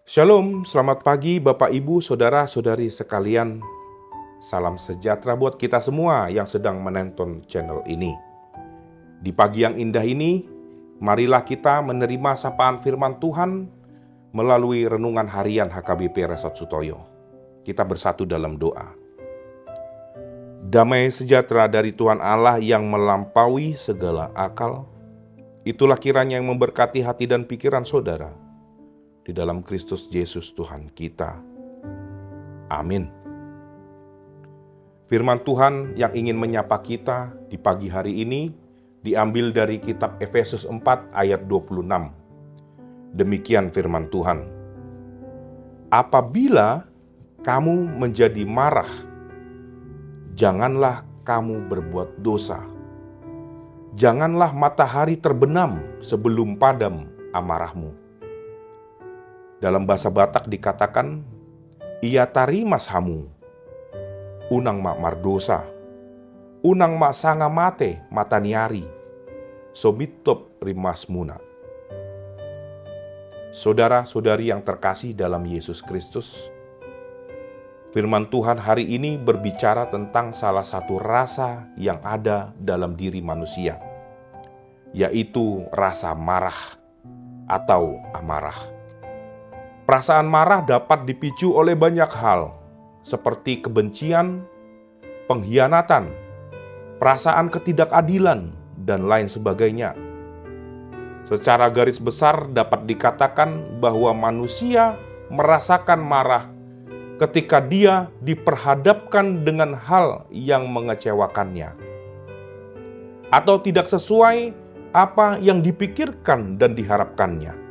Shalom, selamat pagi Bapak Ibu, Saudara-saudari sekalian. Salam sejahtera buat kita semua yang sedang menonton channel ini. Di pagi yang indah ini, marilah kita menerima sapaan firman Tuhan melalui renungan harian HKBP Resort Sutoyo. Kita bersatu dalam doa. Damai sejahtera dari Tuhan Allah yang melampaui segala akal, itulah kiranya yang memberkati hati dan pikiran saudara. Di dalam Kristus Yesus Tuhan kita. Amin. Firman Tuhan yang ingin menyapa kita di pagi hari ini diambil dari kitab Efesus 4 ayat 26. Demikian firman Tuhan. Apabila kamu menjadi marah, janganlah kamu berbuat dosa. Janganlah matahari terbenam sebelum padam amarahmu. Dalam bahasa Batak dikatakan, ia tarimas hamu, unang mak mardosa, unang mak sanga mate mataniari, somitop rimas muna. Saudara-saudari yang terkasih dalam Yesus Kristus, firman Tuhan hari ini berbicara tentang salah satu rasa yang ada dalam diri manusia, yaitu rasa marah atau amarah. Perasaan marah dapat dipicu oleh banyak hal, seperti kebencian, pengkhianatan, perasaan ketidakadilan, dan lain sebagainya. Secara garis besar dapat dikatakan bahwa manusia merasakan marah ketika dia diperhadapkan dengan hal yang mengecewakannya, atau tidak sesuai apa yang dipikirkan dan diharapkannya.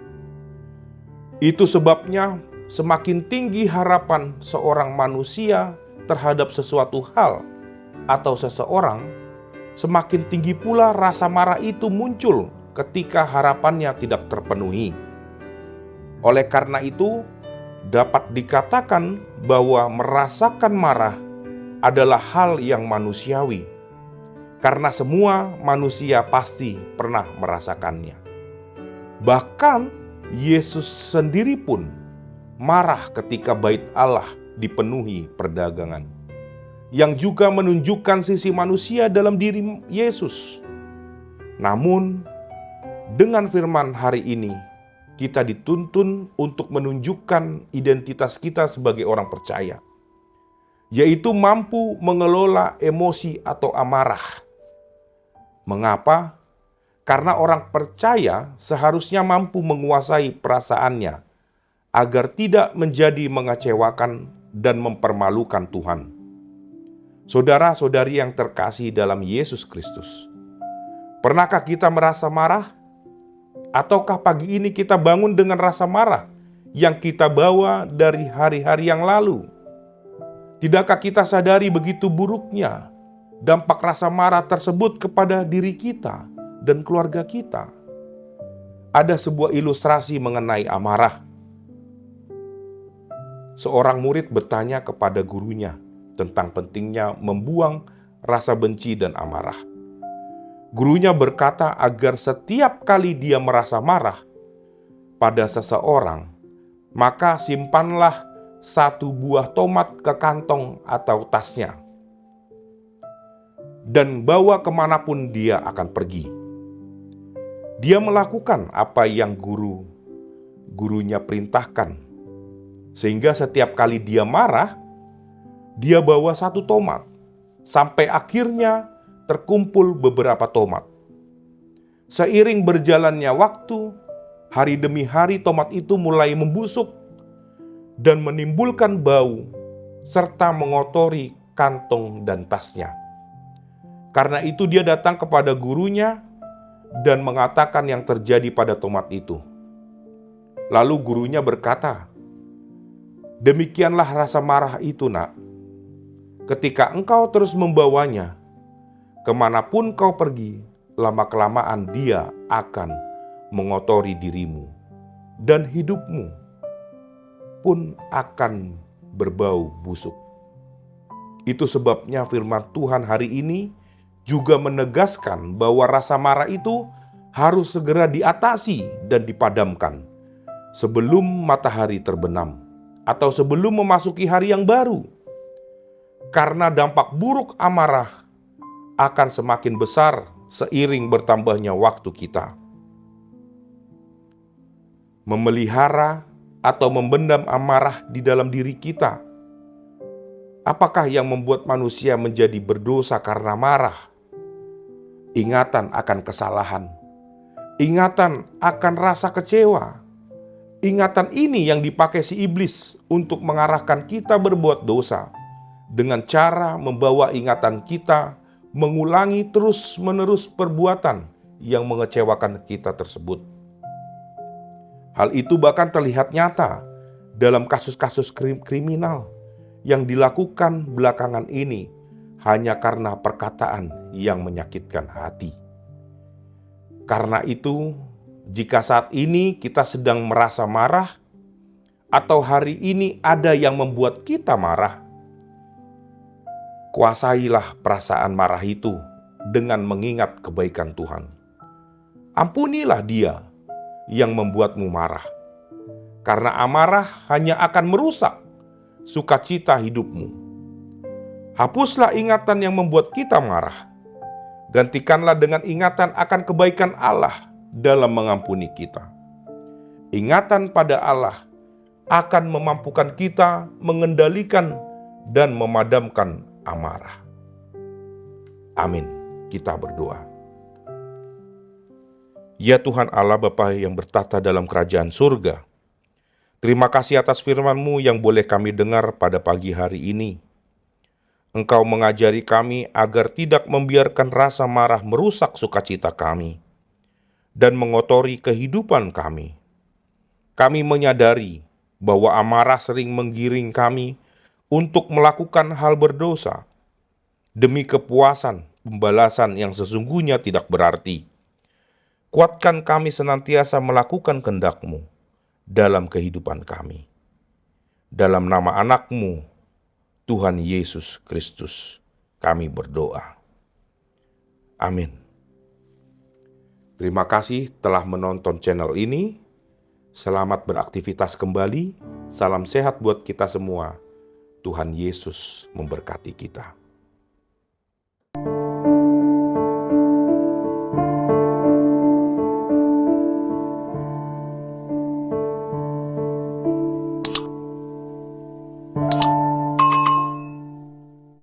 Itu sebabnya semakin tinggi harapan seorang manusia terhadap sesuatu hal atau seseorang, semakin tinggi pula rasa marah itu muncul ketika harapannya tidak terpenuhi. Oleh karena itu, dapat dikatakan bahwa merasakan marah adalah hal yang manusiawi, karena semua manusia pasti pernah merasakannya. Bahkan Yesus sendiri pun marah ketika bait Allah dipenuhi perdagangan, yang juga menunjukkan sisi manusia dalam diri Yesus. Namun, dengan firman hari ini, kita dituntun untuk menunjukkan identitas kita sebagai orang percaya, yaitu mampu mengelola emosi atau amarah. Mengapa? Karena orang percaya seharusnya mampu menguasai perasaannya agar tidak menjadi mengecewakan dan mempermalukan Tuhan. Saudara-saudari yang terkasih dalam Yesus Kristus, pernahkah kita merasa marah? Ataukah pagi ini kita bangun dengan rasa marah yang kita bawa dari hari-hari yang lalu? Tidakkah kita sadari begitu buruknya dampak rasa marah tersebut kepada diri kita dan keluarga kita? Ada sebuah ilustrasi mengenai amarah. Seorang murid bertanya kepada gurunya tentang pentingnya membuang rasa benci dan amarah. Gurunya berkata agar setiap kali dia merasa marah pada seseorang, maka simpanlah satu buah tomat ke kantong atau tasnya, dan bawa kemanapun dia akan pergi. Dia melakukan apa yang gurunya perintahkan, sehingga setiap kali dia marah, dia bawa satu tomat, sampai akhirnya terkumpul beberapa tomat. Seiring berjalannya waktu, hari demi hari tomat itu mulai membusuk dan menimbulkan bau, serta mengotori kantong dan tasnya. Karena itu dia datang kepada gurunya dan mengatakan yang terjadi pada tomat itu. Lalu gurunya berkata, "Demikianlah rasa marah itu, nak. Ketika engkau terus membawanya, kemanapun kau pergi, lama-kelamaan dia akan mengotori dirimu, dan hidupmu pun akan berbau busuk." Itu sebabnya firman Tuhan hari ini juga menegaskan bahwa rasa marah itu harus segera diatasi dan dipadamkan, sebelum matahari terbenam atau sebelum memasuki hari yang baru. Karena dampak buruk amarah akan semakin besar seiring bertambahnya waktu kita. Memelihara atau membendam amarah di dalam diri kita. Apakah yang membuat manusia menjadi berdosa karena marah? Ingatan akan kesalahan, ingatan akan rasa kecewa. Ingatan ini yang dipakai si iblis untuk mengarahkan kita berbuat dosa, dengan cara membawa ingatan kita mengulangi terus-menerus perbuatan yang mengecewakan kita tersebut. Hal itu bahkan terlihat nyata dalam kasus-kasus kriminal yang dilakukan belakangan ini hanya karena perkataan yang menyakitkan hati. Karena itu, jika saat ini kita sedang merasa marah, atau hari ini ada yang membuat kita marah, kuasailah perasaan marah itu dengan mengingat kebaikan Tuhan. Ampunilah dia yang membuatmu marah, karena amarah hanya akan merusak sukacita hidupmu. Hapuslah ingatan yang membuat kita marah. Gantikanlah dengan ingatan akan kebaikan Allah dalam mengampuni kita. Ingatan pada Allah akan memampukan kita mengendalikan dan memadamkan amarah. Amin. Kita berdoa. Ya Tuhan Allah Bapa yang bertata dalam kerajaan surga, terima kasih atas firman-Mu yang boleh kami dengar pada pagi hari ini. Engkau mengajari kami agar tidak membiarkan rasa marah merusak sukacita kami dan mengotori kehidupan kami. Kami menyadari bahwa amarah sering menggiring kami untuk melakukan hal berdosa demi kepuasan pembalasan yang sesungguhnya tidak berarti. Kuatkan kami senantiasa melakukan kehendak-Mu dalam kehidupan kami. Dalam nama anak-Mu, Tuhan Yesus Kristus, kami berdoa. Amin. Terima kasih telah menonton channel ini. Selamat beraktivitas kembali. Salam sehat buat kita semua. Tuhan Yesus memberkati kita.